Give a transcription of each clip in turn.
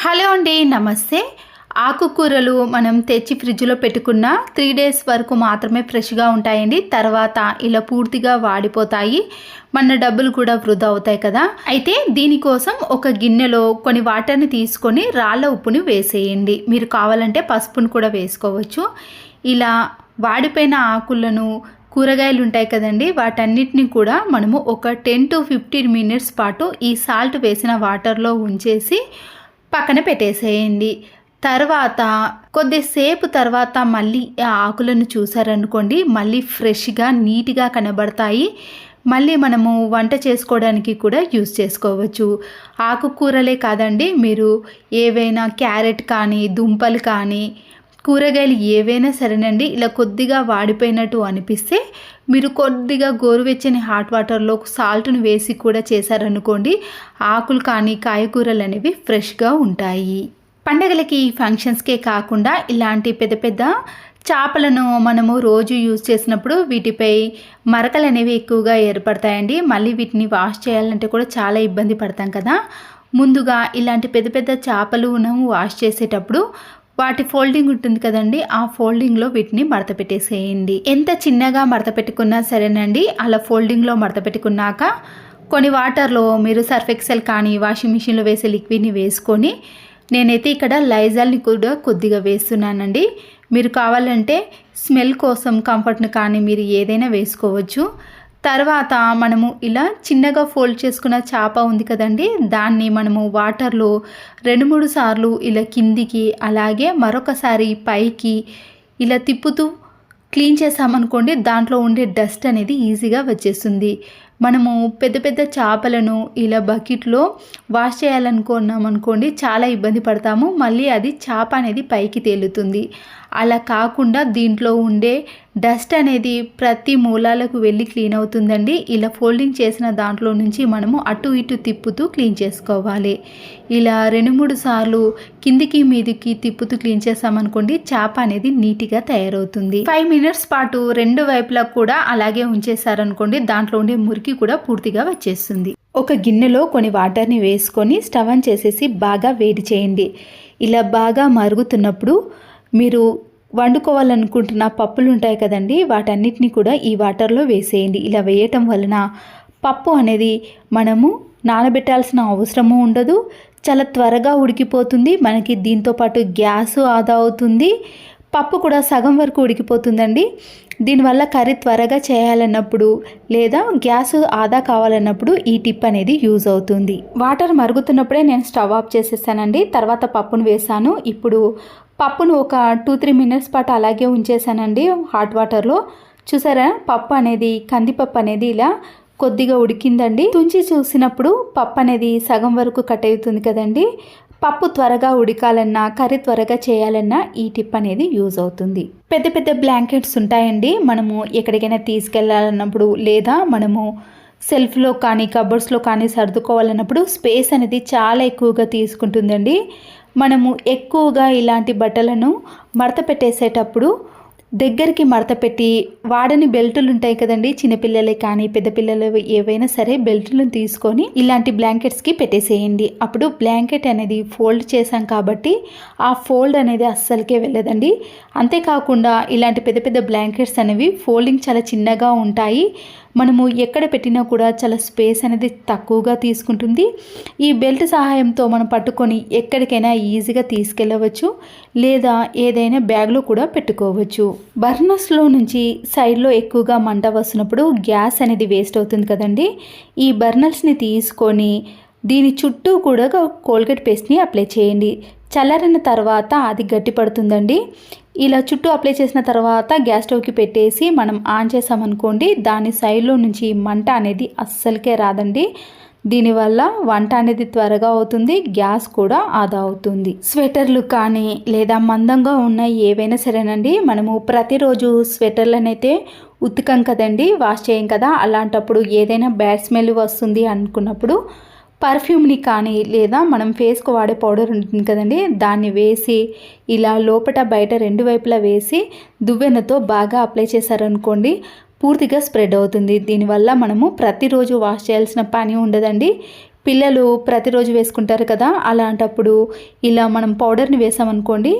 Hello అండి, నమస్తే. ఆకుకూరలు మనం తెచ్చి ఫ్రిడ్జ్లో పెట్టుకున్న 3 డేస్ వరకు మాత్రమే ఫ్రెష్గా ఉంటాయండి. తర్వాత ఇలా పూర్తిగా వాడిపోతాయి. మన డబ్బులు కూడా వృధా అవుతాయి కదా. అయితే దీనికోసం ఒక గిన్నెలో కొన్ని వాటర్ని తీసుకొని రాళ్ళ ఉప్పుని వేసేయండి. మీరు కావాలంటే పసుపును కూడా వేసుకోవచ్చు. ఇలా వాడిపోయిన ఆకులను కూరగాయలు ఉంటాయి కదండి, వాటన్నిటిని కూడా మనము ఒక 10 to 15 మినిట్స్ పాటు ఈ సాల్ట్ వేసిన వాటర్లో ఉంచేసి పక్కన పెట్టేసేయండి. తర్వాత కొద్దిసేపు తర్వాత మళ్ళీ ఆ ఆకులను చూసారనుకోండి, మళ్ళీ ఫ్రెష్గా నీట్గా కనబడతాయి. మళ్ళీ మనము వంట చేసుకోవడానికి కూడా యూజ్ చేసుకోవచ్చు. ఆకుకూరలే కాదండి, మీరు ఏవైనా క్యారెట్ కానీ దుంపలు కానీ కూరగాయలు ఏవైనా సరేనండి, ఇలా కొద్దిగా వాడిపోయినట్టు అనిపిస్తే మీరు కొద్దిగా గోరువెచ్చని హాట్ వాటర్లో సాల్ట్ను వేసి కూడా చేశారనుకోండి, ఆకులు కానీ కాయగూరలు అనేవి ఫ్రెష్గా ఉంటాయి. పండగలకి ఫంక్షన్స్కే కాకుండా ఇలాంటి పెద్ద పెద్ద చేపలను మనము రోజు యూజ్ చేసినప్పుడు వీటిపై మరకలు అనేవి ఎక్కువగా ఏర్పడతాయండి. మళ్ళీ వీటిని వాష్ చేయాలంటే కూడా చాలా ఇబ్బంది పడతాం కదా. ముందుగా ఇలాంటి పెద్ద పెద్ద చేపలు మనము వాష్ చేసేటప్పుడు వాటి ఫోల్డింగ్ ఉంటుంది కదండి, ఆ ఫోల్డింగ్లో వీటిని మడత పెట్టేసేయండి. ఎంత చిన్నగా మడత పెట్టుకున్నా సరేనండి, అలా ఫోల్డింగ్లో మడత పెట్టుకున్నాక కొన్ని వాటర్లో మీరు సర్ఫ్ ఎక్సెల్ కానీ వాషింగ్ మిషన్లో వేసే లిక్విడ్ని వేసుకొని, నేనైతే ఇక్కడ లైజాల్ని కూడా కొద్దిగా వేస్తున్నానండి. మీరు కావాలంటే స్మెల్ కోసం కంఫర్ట్ని కానీ మీరు ఏదైనా వేసుకోవచ్చు. తర్వాత మనము ఇలా చిన్నగా ఫోల్డ్ చేసుకున్న చేప ఉంది కదండి, దాన్ని మనము వాటర్లో 2-3 సార్లు ఇలా కిందికి అలాగే మరొకసారి పైకి ఇలా తిప్పుతూ క్లీన్ చేసామనుకోండి, దాంట్లో ఉండే డస్ట్ అనేది ఈజీగా వచ్చేస్తుంది. మనము పెద్ద పెద్ద చేపలను ఇలా బకెట్లో వాష్ చేయాలనుకున్నామనుకోండి, చాలా ఇబ్బంది పడతాము. మళ్ళీ అది చేప అనేది పైకి తేలుతుంది. అలా కాకుండా దీంట్లో ఉండే డస్ట్ అనేది ప్రతి మూలాలకు వెళ్ళి క్లీన్ అవుతుందండి. ఇలా ఫోల్డింగ్ చేసిన దాంట్లో నుంచి మనము అటు ఇటు తిప్పుతూ క్లీన్ చేసుకోవాలి. ఇలా 2-3 సార్లు కిందికి మీదికి తిప్పుతూ క్లీన్ చేసామనుకోండి, చేప అనేది నీట్గా తయారవుతుంది. 5 మినిట్స్ పాటు 2 వైపులా కూడా అలాగే ఉంచేసారనుకోండి, దాంట్లో ఉండే మురికి కూడా పూర్తిగా వచ్చేస్తుంది. ఒక గిన్నెలో కొన్ని వాటర్ని వేసుకొని స్టవ్ ఆన్ చేసేసి బాగా వేడి చేయండి. ఇలా బాగా మరుగుతున్నప్పుడు మీరు వండుకోవాలనుకుంటున్న పప్పులు ఉంటాయి కదండి, వాటన్నిటిని కూడా ఈ వాటర్లో వేసేయండి. ఇలా వేయటం వలన పప్పు అనేది మనము నానబెట్టాల్సిన అవసరము ఉండదు. చాలా త్వరగా ఉడికిపోతుంది. మనకి దీంతోపాటు గ్యాస్ ఆదా అవుతుంది. పప్పు కూడా సగం వరకు ఉడికిపోతుందండి. దీనివల్ల కర్రీ త్వరగా చేయాలన్నప్పుడు లేదా గ్యాస్ ఆదా కావాలన్నప్పుడు ఈ టిప్ అనేది యూజ్ అవుతుంది. వాటర్ మరుగుతున్నప్పుడే నేను స్టవ్ ఆఫ్ చేసేసానండి. తర్వాత పప్పును వేసాను. ఇప్పుడు పప్పును ఒక 2-3 మినిట్స్ పాటు అలాగే ఉంచేసానండి హాట్ వాటర్లో. చూసారా, పప్పు అనేది కందిపప్పు అనేది ఇలా కొద్దిగా ఉడికిందండి. తుంచి చూసినప్పుడు పప్పు అనేది సగం వరకు కట్ అవుతుంది కదండి. పప్పు త్వరగా ఉడకాలన్నా కర్రీ త్వరగా చేయాలన్నా ఈ టిప్ అనేది యూజ్ అవుతుంది. పెద్ద పెద్ద బ్లాంకెట్స్ ఉంటాయండి, మనము ఎక్కడికైనా తీసుకెళ్ళాలన్నప్పుడు లేదా మనము సెల్ఫ్లో కానీ కబోర్డ్స్లో కానీ సర్దుకోవాలన్నప్పుడు స్పేస్ అనేది చాలా ఎక్కువగా తీసుకుంటుందండి. మనము ఎక్కువగా ఇలాంటి బట్టలను మడత పెట్టేసేటప్పుడు దగ్గరికి మడత పెట్టి వాడని బెల్టులు ఉంటాయి కదండి, చిన్నపిల్లలే కానీ పెద్ద పిల్లలు ఏవైనా సరే బెల్టులను తీసుకొని ఇలాంటి బ్లాంకెట్స్కి పెట్టేసేయండి. అప్పుడు బ్లాంకెట్ అనేది ఫోల్డ్ చేసాం కాబట్టి ఆ ఫోల్డ్ అనేది అస్సలకే వెళ్ళదండి. అంతేకాకుండా ఇలాంటి పెద్ద పెద్ద బ్లాంకెట్స్ అనేవి ఫోల్డింగ్ చాలా చిన్నగా ఉంటాయి. మనము ఎక్కడ పెట్టినా కూడా చాలా స్పేస్ అనేది తక్కువగా తీసుకుంటుంది. ఈ బెల్ట్ సహాయంతో మనం పట్టుకొని ఎక్కడికైనా ఈజీగా తీసుకెళ్ళవచ్చు లేదా ఏదైనా బ్యాగ్లో కూడా పెట్టుకోవచ్చు. బర్నర్స్లో నుంచి సైడ్లో ఎక్కువగా మంట వస్తున్నప్పుడు గ్యాస్ అనేది వేస్ట్ అవుతుంది కదండి. ఈ బర్నర్స్ని తీసుకొని దీని చుట్టూ కూడా కోల్గేట్ పేస్ట్ని అప్లై చేయండి. చల్లారిన తర్వాత అది గట్టి పడుతుందండి. ఇలా చుట్టూ అప్లై చేసిన తర్వాత గ్యాస్ స్టవ్కి పెట్టేసి మనం ఆన్ చేసామనుకోండి, దాని సైడ్లో నుంచి మంట అనేది అస్సలకే రాదండి. దీనివల్ల వంట అనేది త్వరగా అవుతుంది, గ్యాస్ కూడా ఆదా అవుతుంది. స్వెటర్లు కానీ లేదా మందంగా ఉన్న ఏవైనా సరేనండి, మనము ప్రతిరోజు స్వెటర్లను అయితే ఉతికం కదండి, వాష్ చేయం కదా. అలాంటప్పుడు ఏదైనా బ్యాడ్ స్మెల్ వస్తుంది అనుకున్నప్పుడు పర్ఫ్యూమ్ని కానీ లేదా మనం ఫేస్కు వాడే పౌడర్ ఉంటుంది కదండి, దాన్ని వేసి ఇలా లోపల బయట 2 వైపులా వేసి దువ్వెనతో బాగా అప్లై చేశారనుకోండి, పూర్తిగా స్ప్రెడ్ అవుతుంది. దీనివల్ల మనము ప్రతిరోజు వాష్ చేయాల్సిన పని ఉండదండి. పిల్లలు ప్రతిరోజు వేసుకుంటారు కదా, అలాంటప్పుడు ఇలా మనం పౌడర్ని వేసామనుకోండి,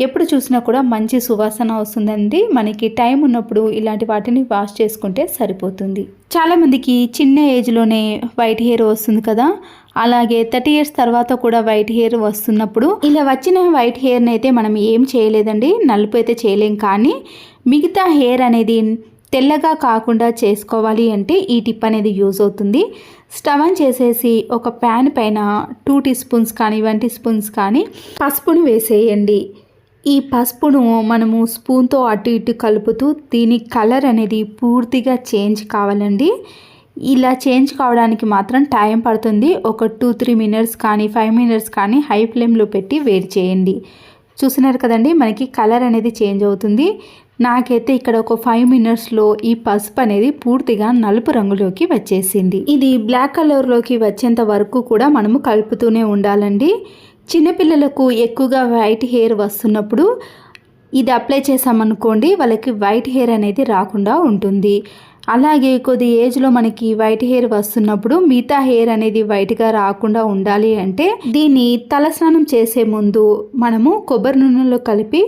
ఎప్పుడు చూసినా కూడా మంచి సువాసన వస్తుందండి. మనకి టైం ఉన్నప్పుడు ఇలాంటి వాటిని వాష్ చేసుకుంటే సరిపోతుంది. చాలామందికి చిన్న ఏజ్లోనే వైట్ హెయిర్ వస్తుంది కదా, అలాగే 30 ఇయర్స్ తర్వాత కూడా వైట్ హెయిర్ వస్తున్నప్పుడు ఇలా వచ్చిన వైట్ హెయిర్ని అయితే మనం ఏం చేయలేదండి, నలుపు అయితే చేయలేం. కానీ మిగతా హెయిర్ అనేది తెల్లగా కాకుండా చేసుకోవాలి అంటే ఈ టిప్ అనేది యూజ్ అవుతుంది. స్టవ్ ఆన్ చేసేసి ఒక ప్యాన్ పైన 2 టీ స్పూన్స్ కానీ 1 టీ స్పూన్స్ కానీ పసుపును వేసేయండి. ఈ పసుపును మనము స్పూన్తో అటు ఇటు కలుపుతూ దీని కలర్ అనేది పూర్తిగా చేంజ్ కావాలండి. ఇలా చేంజ్ కావడానికి మాత్రం టైం పడుతుంది. ఒక 2-3 మినిట్స్ కానీ 5 మినిట్స్ కానీ హై ఫ్లేమ్లో పెట్టి వేడి చేయండి. చూస్తున్నారు కదండి, మనకి కలర్ అనేది చేంజ్ అవుతుంది. నాకైతే ఇక్కడ ఒక 5 మినిట్స్లో ఈ పసుపు అనేది పూర్తిగా నలుపు రంగులోకి వచ్చేసింది. ఇది బ్లాక్ కలర్లోకి వచ్చేంత వరకు కూడా మనము కలుపుతూనే ఉండాలండి. చిన్నపిల్లలకు ఎక్కువగా వైట్ హెయిర్ వస్తున్నప్పుడు ఇది అప్లై చేసామనుకోండి, వాళ్ళకి వైట్ హెయిర్ అనేది రాకుండా ఉంటుంది. అలాగే కొద్ది ఏజ్లో మనకి వైట్ హెయిర్ వస్తున్నప్పుడు మిగతా హెయిర్ అనేది వైట్గా రాకుండా ఉండాలి అంటే దీన్ని తలస్నానం చేసే ముందు మనము కొబ్బరి నూనెలో కలిపి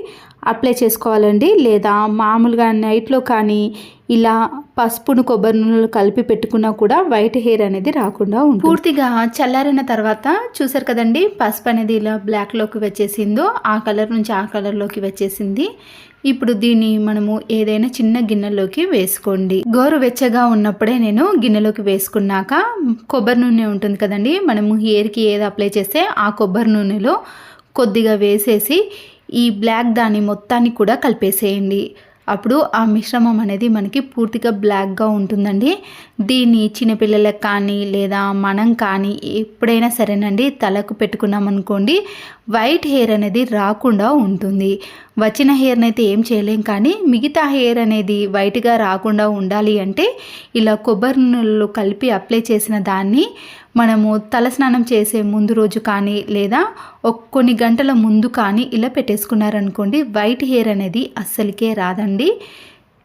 అప్లై చేసుకోవాలండి. లేదా మామూలుగా నైట్లో కానీ ఇలా పసుపును కొబ్బరి నూనెలో కలిపి పెట్టుకున్నా కూడా వైట్ హెయిర్ అనేది రాకుండా ఉంటుంది. పూర్తిగా చల్లారిన తర్వాత చూసారు కదండి, పసుపు అనేది ఇలా బ్లాక్లోకి వచ్చేసిందో ఆ కలర్ నుంచి ఆ కలర్లోకి వచ్చేసింది. ఇప్పుడు దీన్ని మనము ఏదైనా చిన్న గిన్నెలోకి వేసుకోండి. గోరువెచ్చగా ఉన్నప్పుడే నేను గిన్నెలోకి వేసుకున్నాక కొబ్బరి నూనె ఉంటుంది కదండి, మనము హెయిర్కి ఏది అప్లై చేస్తే ఆ కొబ్బరి నూనెలో కొద్దిగా వేసేసి ఈ బ్లాక్ దాన్ని మొత్తాన్ని కూడా కలిపేసేయండి. అప్పుడు ఆ మిశ్రమం అనేది మనకి పూర్తిగా బ్లాక్గా ఉంటుందండి. దీన్ని చిన్నపిల్లలకు కానీ లేదా మనం కానీ ఎప్పుడైనా సరేనండి తలకు పెట్టుకున్నామనుకోండి, వైట్ హెయిర్ అనేది రాకుండా ఉంటుంది. వచ్చిన హెయిర్ని అయితే ఏం చేయలేం, కానీ మిగతా హెయిర్ అనేది వైట్గా రాకుండా ఉండాలి అంటే ఇలా కొబ్బరి నూనెలో కలిపి అప్లై చేసిన దాన్ని మనము తలస్నానం చేసే ముందు రోజు కానీ లేదా కొన్ని గంటల ముందు కానీ ఇలా పెట్టేసుకున్నారనుకోండి, వైట్ హెయిర్ అనేది అస్సలకే రాదండి.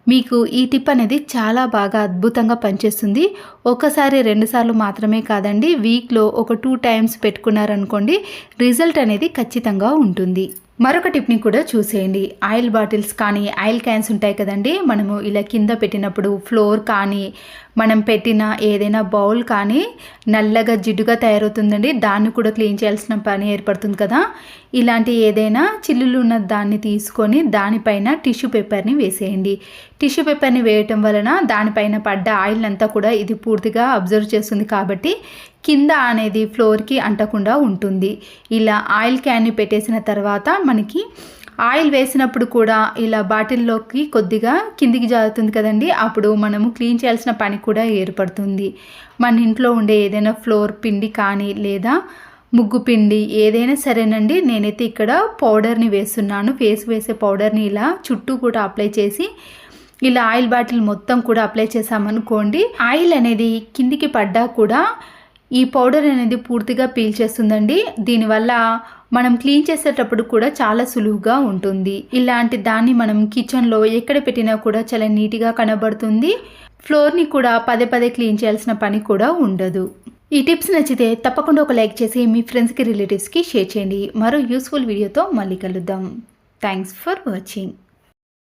మీకు ఈ టిప్ అనేది చాలా బాగా అద్భుతంగా పనిచేస్తుంది. ఒకసారి 2 సార్లు మాత్రమే కాదండి, వీక్లో ఒక 2 టైమ్స్ పెట్టుకున్నారనుకోండి, రిజల్ట్ అనేది ఖచ్చితంగా ఉంటుంది. మరొక టిప్ని కూడా చూసేయండి. ఆయిల్ బాటిల్స్ కానీ ఆయిల్ క్యాన్స్ ఉంటాయి కదండి, మనము ఇలా కింద పెట్టినప్పుడు ఫ్లోర్ కానీ మనం పెట్టిన ఏదైనా బౌల్ కానీ నల్లగా జిడ్డుగా తయారవుతుందండి. దాన్ని కూడా క్లీన్ చేయాల్సిన పని ఏర్పడుతుంది కదా. ఇలాంటి ఏదైనా చిల్లులు ఉన్న దాన్ని తీసుకొని దానిపైన టిష్యూ పేపర్ని వేసేయండి. టిష్యూ పేపర్ని వేయటం వలన దానిపైన పడ్డ ఆయిల్ అంతా కూడా ఇది పూర్తిగా అబ్జర్వ్ చేస్తుంది కాబట్టి కింద అనేది ఫ్లోర్కి అంటకుండా ఉంటుంది. ఇలా ఆయిల్ క్యాన్ని పెట్టేసిన తర్వాత మనకి ఆయిల్ వేసినప్పుడు కూడా ఇలా బాటిల్లోకి కొద్దిగా కిందికి జారుతుంది కదండి, అప్పుడు మనము క్లీన్ చేయాల్సిన పని కూడా ఏర్పడుతుంది. మన ఇంట్లో ఉండే ఏదైనా ఫ్లోర్ పిండి కానీ లేదా ముగ్గు పిండి ఏదైనా సరేనండి, నేనైతే ఇక్కడ పౌడర్ని వేస్తున్నాను. ఫేస్ వేసే పౌడర్ని ఇలా చుట్టూ కూడా అప్లై చేసి ఇలా ఆయిల్ బాటిల్ మొత్తం కూడా అప్లై చేసామనుకోండి, ఆయిల్ అనేది కిందికి పడ్డా కూడా ఈ పౌడర్ అనేది పూర్తిగా పీల్చేస్తుందండి. దీనివల్ల మనం క్లీన్ చేసేటప్పుడు కూడా చాలా సులువుగా ఉంటుంది. ఇలాంటి దాన్ని మనం కిచెన్లో ఎక్కడ పెట్టినా కూడా చాలా నీట్గా కనబడుతుంది. ఫ్లోర్ని కూడా పదే పదే క్లీన్ చేయాల్సిన పని కూడా ఉండదు. ఈ టిప్స్ నచ్చితే తప్పకుండా ఒక లైక్ చేసి మీ ఫ్రెండ్స్కి రిలేటివ్స్కి షేర్ చేయండి. మరో యూస్ఫుల్ వీడియోతో మళ్ళీ కలుద్దాం. Thanks for watching.